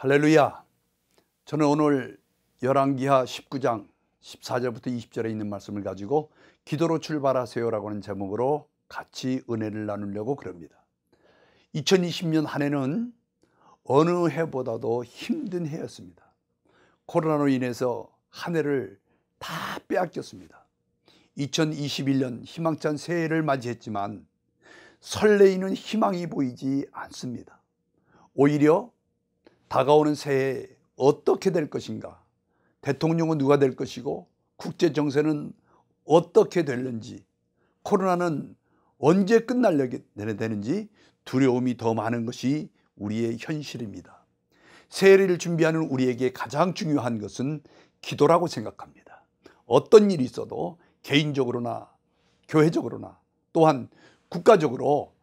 할렐루야. 저는 오늘 열왕기하 19장 14절부터 20절에 있는 말씀을 가지고 기도로 출발하세요라고 하는 제목으로 같이 은혜를 나누려고 그럽니다. 2020년 한 해는 어느 해보다도 힘든 해였습니다. 코로나로 인해서 한 해를 다 빼앗겼습니다. 2021년 희망찬 새해를 맞이했지만 설레이는 희망이 보이지 않습니다. 오히려 다가오는 새해 어떻게 될 것인가, 대통령은 누가 될 것이고 국제 정세는 어떻게 될는지, 코로나는 언제 끝나려게 되는지 두려움이 더 많은 것이 우리의 현실입니다. 새해를 준비하는 우리에게 가장 중요한 것은 기도라고 생각합니다. 어떤 일이 있어도 개인적으로나 교회적으로나 또한 국가적으로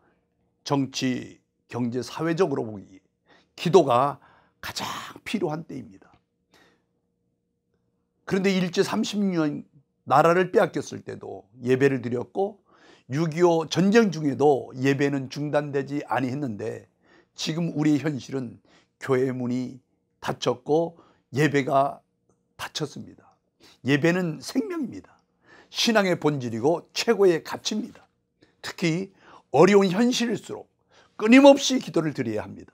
정치, 경제, 사회적으로 보기 기도가 가장 필요한 때입니다. 그런데 일제 30년 나라를 빼앗겼을 때도 예배를 드렸고 6.25 전쟁 중에도 예배는 중단되지 아니했는데 지금 우리의 현실은 교회 문이 닫혔고 예배가 닫혔습니다. 예배는 생명입니다. 신앙의 본질이고 최고의 가치입니다. 특히 어려운 현실일수록 끊임없이 기도를 드려야 합니다.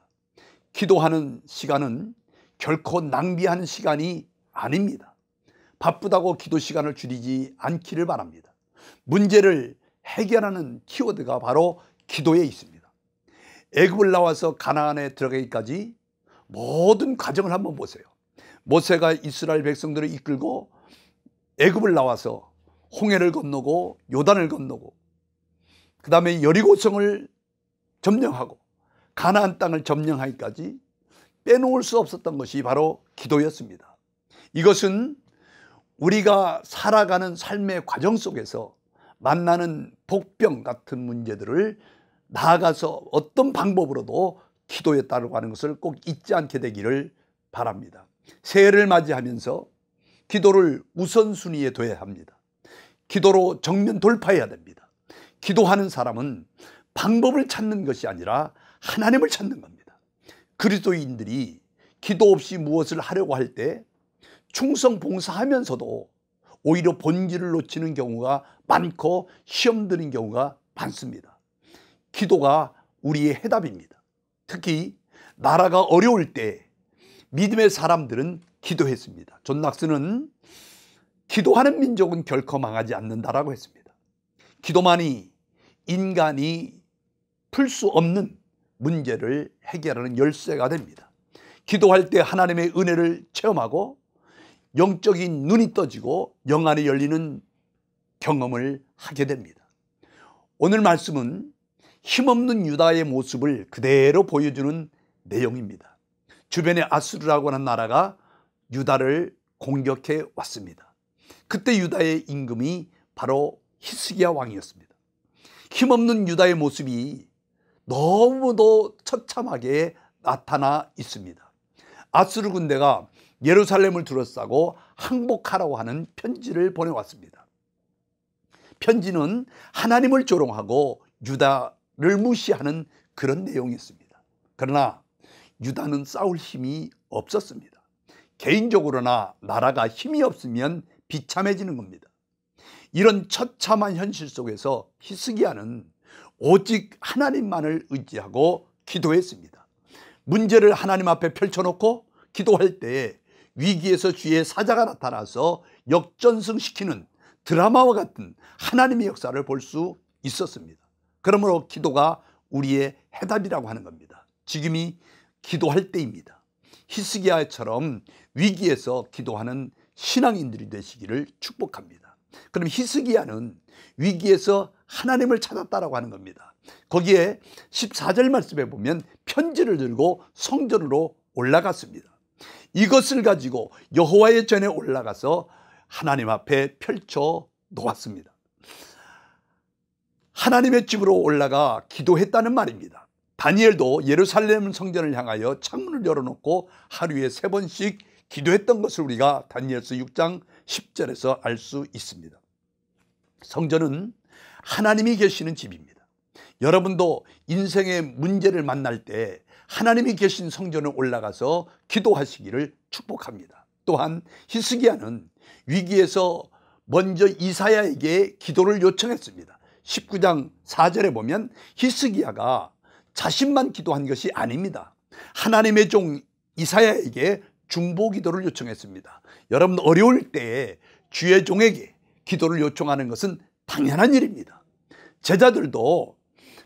기도하는 시간은 결코 낭비하는 시간이 아닙니다. 바쁘다고 기도 시간을 줄이지 않기를 바랍니다. 문제를 해결하는 키워드가 바로 기도에 있습니다. 애굽을 나와서 가나안에 들어가기까지 모든 과정을 한번 보세요. 모세가 이스라엘 백성들을 이끌고 애굽을 나와서 홍해를 건너고 요단을 건너고 그 다음에 여리고성을 점령하고 가나안 땅을 점령하기까지 빼놓을 수 없었던 것이 바로 기도였습니다. 이것은 우리가 살아가는 삶의 과정 속에서 만나는 복병 같은 문제들을 나아가서 어떤 방법으로도 기도에 따르고 하는 것을 꼭 잊지 않게 되기를 바랍니다. 새해를 맞이하면서 기도를 우선순위에 둬야 합니다. 기도로 정면 돌파해야 됩니다. 기도하는 사람은 방법을 찾는 것이 아니라 하나님을 찾는 겁니다. 그리스도인들이 기도 없이 무엇을 하려고 할 때 충성 봉사하면서도 오히려 본질을 놓치는 경우가 많고 시험 드는 경우가 많습니다. 기도가 우리의 해답입니다. 특히 나라가 어려울 때 믿음의 사람들은 기도했습니다. 존 낙스는 기도하는 민족은 결코 망하지 않는다라고 했습니다. 기도만이 인간이 풀 수 없는 문제를 해결하는 열쇠가 됩니다. 기도할 때 하나님의 은혜를 체험하고 영적인 눈이 떠지고 영안이 열리는 경험을 하게 됩니다. 오늘 말씀은 힘없는 유다의 모습을 그대로 보여주는 내용입니다. 주변에 아수르라고 하는 나라가 유다를 공격해 왔습니다. 그때 유다의 임금이 바로 히스기야 왕이었습니다. 힘없는 유다의 모습이 너무도 처참하게 나타나 있습니다. 아수르 군대가 예루살렘을 둘러싸고 항복하라고 하는 편지를 보내왔습니다. 편지는 하나님을 조롱하고 유다를 무시하는 그런 내용이었습니다. 그러나 유다는 싸울 힘이 없었습니다. 개인적으로나 나라가 힘이 없으면 비참해지는 겁니다. 이런 처참한 현실 속에서 히스기야는 오직 하나님만을 의지하고 기도했습니다. 문제를 하나님 앞에 펼쳐놓고 기도할 때 위기에서 주의 사자가 나타나서 역전승시키는 드라마와 같은 하나님의 역사를 볼 수 있었습니다. 그러므로 기도가 우리의 해답이라고 하는 겁니다. 지금이 기도할 때입니다. 히스기야처럼 위기에서 기도하는 신앙인들이 되시기를 축복합니다. 그럼 히스기야는 위기에서 하나님을 찾았다라고 하는 겁니다. 거기에 14절 말씀에 보면 편지를 들고 성전으로 올라갔습니다. 이것을 가지고 여호와의 전에 올라가서 하나님 앞에 펼쳐 놓았습니다. 하나님의 집으로 올라가 기도했다는 말입니다. 다니엘도 예루살렘 성전을 향하여 창문을 열어놓고 하루에 3번씩 기도했던 것을 우리가 다니엘서 6장 10절에서 알 수 있습니다. 성전은 하나님이 계시는 집입니다. 여러분도 인생의 문제를 만날 때 하나님이 계신 성전에 올라가서 기도하시기를 축복합니다. 또한 히스기야는 위기에서 먼저 이사야에게 기도를 요청했습니다. 19장 4절에 보면 히스기야가 자신만 기도한 것이 아닙니다. 하나님의 종 이사야에게 중보 기도를 요청했습니다. 여러분, 어려울 때에 주의 종에게 기도를 요청하는 것은 당연한 일입니다. 제자들도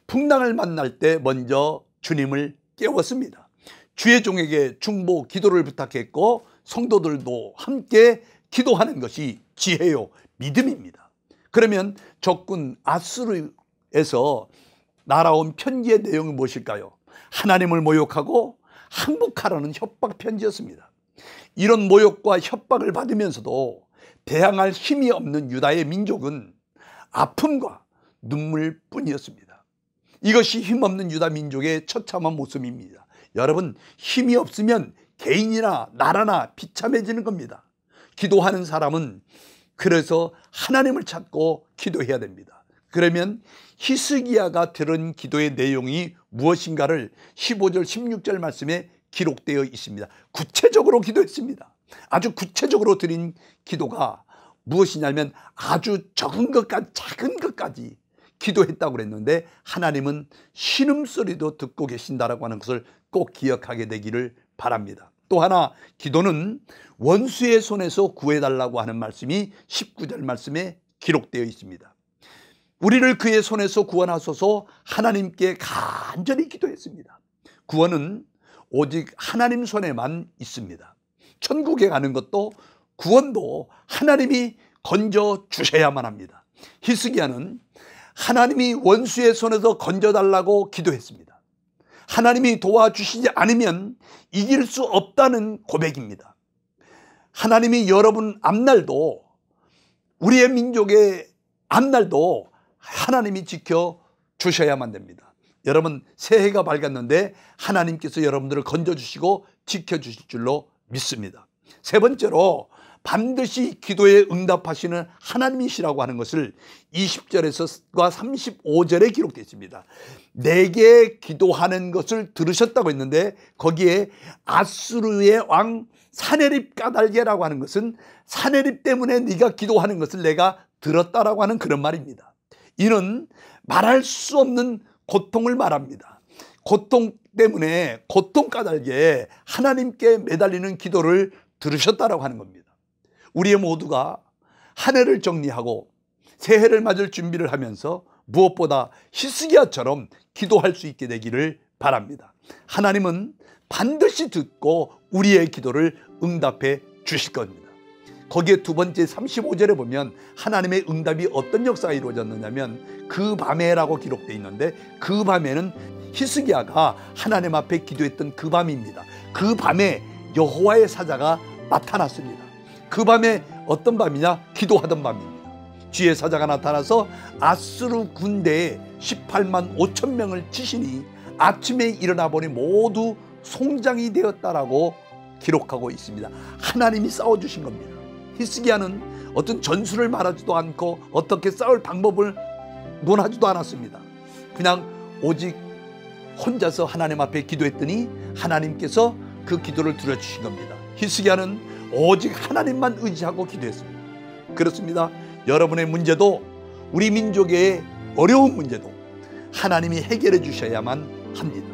풍랑을 만날 때 먼저 주님을 깨웠습니다. 주의 종에게 중보 기도를 부탁했고 성도들도 함께 기도하는 것이 지혜요 믿음입니다. 그러면 적군 아수르에서 날아온 편지의 내용이 무엇일까요? 하나님을 모욕하고 항복하라는 협박 편지였습니다. 이런 모욕과 협박을 받으면서도 대항할 힘이 없는 유다의 민족은 아픔과 눈물뿐이었습니다. 이것이 힘없는 유다 민족의 처참한 모습입니다. 여러분, 힘이 없으면 개인이나 나라나 비참해지는 겁니다. 기도하는 사람은 그래서 하나님을 찾고 기도해야 됩니다. 그러면 히스기야가 들은 기도의 내용이 무엇인가를 15절 16절 말씀에 기록되어 있습니다. 구체적으로 기도했습니다. 아주 구체적으로 드린 기도가 무엇이냐면 아주 적은 것까지 작은 것까지 기도했다고 그랬는데 하나님은 신음소리도 듣고 계신다라고 하는 것을 꼭 기억하게 되기를 바랍니다. 또 하나, 기도는 원수의 손에서 구해달라고 하는 말씀이 19절 말씀에 기록되어 있습니다. 우리를 그의 손에서 구원하소서 하나님께 간절히 기도했습니다. 구원은 오직 하나님 손에만 있습니다. 천국에 가는 것도 구원도 하나님이 건져 주셔야만 합니다. 히스기야는 하나님이 원수의 손에서 건져달라고 기도했습니다. 하나님이 도와주시지 않으면 이길 수 없다는 고백입니다. 하나님이 여러분 앞날도, 우리의 민족의 앞날도 하나님이 지켜주셔야만 됩니다. 여러분, 새해가 밝았는데 하나님께서 여러분들을 건져주시고 지켜주실 줄로 믿습니다. 세 번째로, 반드시 기도에 응답하시는 하나님이시라고 하는 것을 20절과 35절에 기록되어 있습니다. 내게 기도하는 것을 들으셨다고 했는데 거기에 아수르의 왕 사네립 까닭게라고 하는 것은 사네립 때문에 네가 기도하는 것을 내가 들었다라고 하는 그런 말입니다. 이는 말할 수 없는 고통을 말합니다. 고통 때문에 고통 까닭에 하나님께 매달리는 기도를 들으셨다라고 하는 겁니다. 우리 모두가 한 해를 정리하고 새해를 맞을 준비를 하면서 무엇보다 히스기야처럼 기도할 수 있게 되기를 바랍니다. 하나님은 반드시 듣고 우리의 기도를 응답해 주실 겁니다. 거기에 두 번째 35절에 보면 하나님의 응답이 어떤 역사가 이루어졌느냐면 그 밤에라고 기록되어 있는데 그 밤에는 히스기야가 하나님 앞에 기도했던 그 밤입니다. 그 밤에 여호와의 사자가 나타났습니다. 그 밤에 어떤 밤이냐? 기도하던 밤입니다. 주의 사자가 나타나서 아수르 군대에 18만 5천 명을 치시니 아침에 일어나 보니 모두 송장이 되었다라고 기록하고 있습니다. 하나님이 싸워주신 겁니다. 히스기야는 어떤 전술을 말하지도 않고 어떻게 싸울 방법을 논하지도 않았습니다. 그냥 오직 혼자서 하나님 앞에 기도했더니 하나님께서 그 기도를 들어주신 겁니다. 히스기야는 오직 하나님만 의지하고 기도했습니다. 그렇습니다. 여러분의 문제도, 우리 민족의 어려운 문제도 하나님이 해결해 주셔야만 합니다.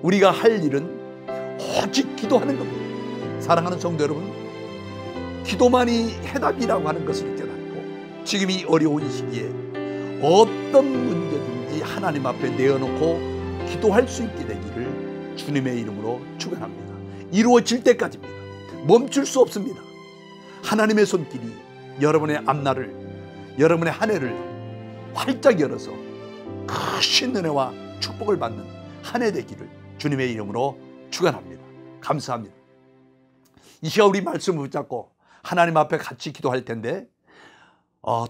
우리가 할 일은 오직 기도하는 겁니다. 사랑하는 성도 여러분, 기도만이 해답이라고 하는 것을 깨닫고 지금 이 어려운 시기에 어떤 문제든지 하나님 앞에 내어놓고 기도할 수 있게 되기를 주님의 이름으로 축원합니다. 이루어질 때까지입니다. 멈출 수 없습니다. 하나님의 손길이 여러분의 앞날을, 여러분의 한 해를 활짝 열어서 크신 은혜와 축복을 받는 한 해 되기를 주님의 이름으로 축원합니다. 감사합니다. 이 시간 우리 말씀을 붙잡고 하나님 앞에 같이 기도할 텐데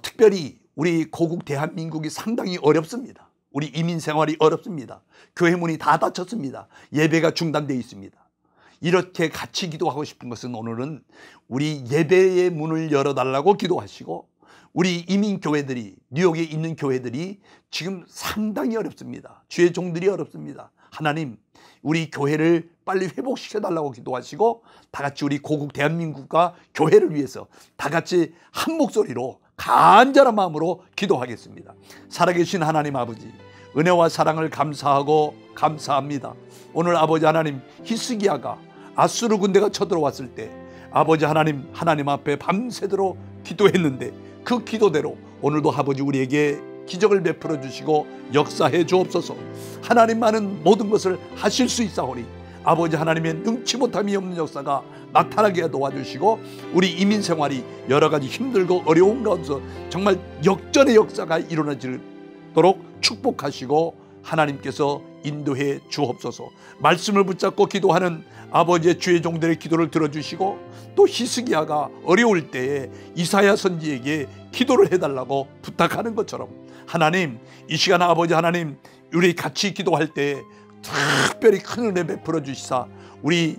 특별히 우리 고국 대한민국이 상당히 어렵습니다. 우리 이민 생활이 어렵습니다. 교회 문이 다 닫혔습니다. 예배가 중단되어 있습니다. 이렇게 같이 기도하고 싶은 것은 오늘은 우리 예배의 문을 열어달라고 기도하시고 우리 이민교회들이, 뉴욕에 있는 교회들이 지금 상당히 어렵습니다. 주의 종들이 어렵습니다. 하나님, 우리 교회를 빨리 회복시켜 달라고 기도하시고, 다 같이 우리 고국 대한민국과 교회를 위해서 다 같이 한 목소리로 간절한 마음으로 기도하겠습니다. 살아계신 하나님 아버지, 은혜와 사랑을 감사하고 감사합니다. 오늘 아버지 하나님, 히스기야가 아수르 군대가 쳐들어왔을 때 아버지 하나님 앞에 밤새도록 기도했는데, 그 기도대로 오늘도 아버지 우리에게 기적을 베풀어 주시고 역사해 주옵소서. 하나님만은 모든 것을 하실 수 있사오니 아버지 하나님의 능치 못함이 없는 역사가 나타나게 도와주시고, 우리 이민 생활이 여러 가지 힘들고 어려운 가운데서 정말 역전의 역사가 일어나지도록 축복하시고 하나님께서 인도해 주옵소서. 말씀을 붙잡고 기도하는 아버지의 주의 종들의 기도를 들어주시고, 또 히스기야가 어려울 때에 이사야 선지에게 기도를 해달라고 부탁하는 것처럼, 하나님 이 시간 아버지 하나님, 우리 같이 기도할 때 특별히 큰 은혜 베풀어 주시사, 우리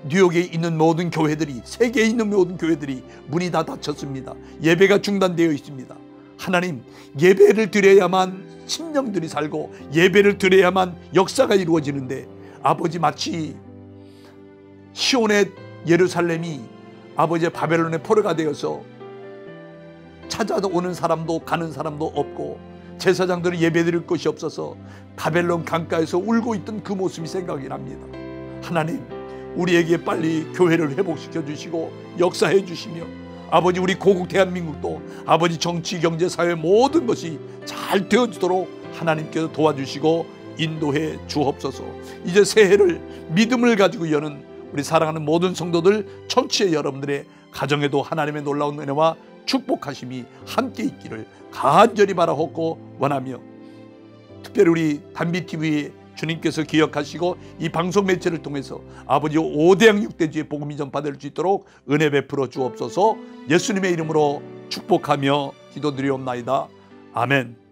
뉴욕에 있는 모든 교회들이, 세계에 있는 모든 교회들이 문이 다 닫혔습니다. 예배가 중단되어 있습니다. 하나님, 예배를 드려야만 심령들이 살고 예배를 드려야만 역사가 이루어지는데, 아버지 마치 시온의 예루살렘이 아버지의 바벨론의 포로가 되어서 찾아오는 사람도 가는 사람도 없고, 제사장들은 예배드릴 것이 없어서 바벨론 강가에서 울고 있던 그 모습이 생각이 납니다. 하나님, 우리에게 빨리 교회를 회복시켜 주시고 역사해 주시며, 아버지 우리 고국 대한민국도 아버지 정치 경제 사회 모든 것이 잘 되어지도록 하나님께서 도와주시고 인도해 주옵소서. 이제 새해를 믿음을 가지고 여는 우리 사랑하는 모든 성도들, 청취의 여러분들의 가정에도 하나님의 놀라운 은혜와 축복하심이 함께 있기를 간절히 바라옵고 원하며, 특별히 우리 단비TV에 주님께서 기억하시고 이 방송 매체를 통해서 아버지 5대양 6대주의 복음이 전파될 수 있도록 은혜 베풀어 주옵소서. 예수님의 이름으로 축복하며 기도드리옵나이다. 아멘.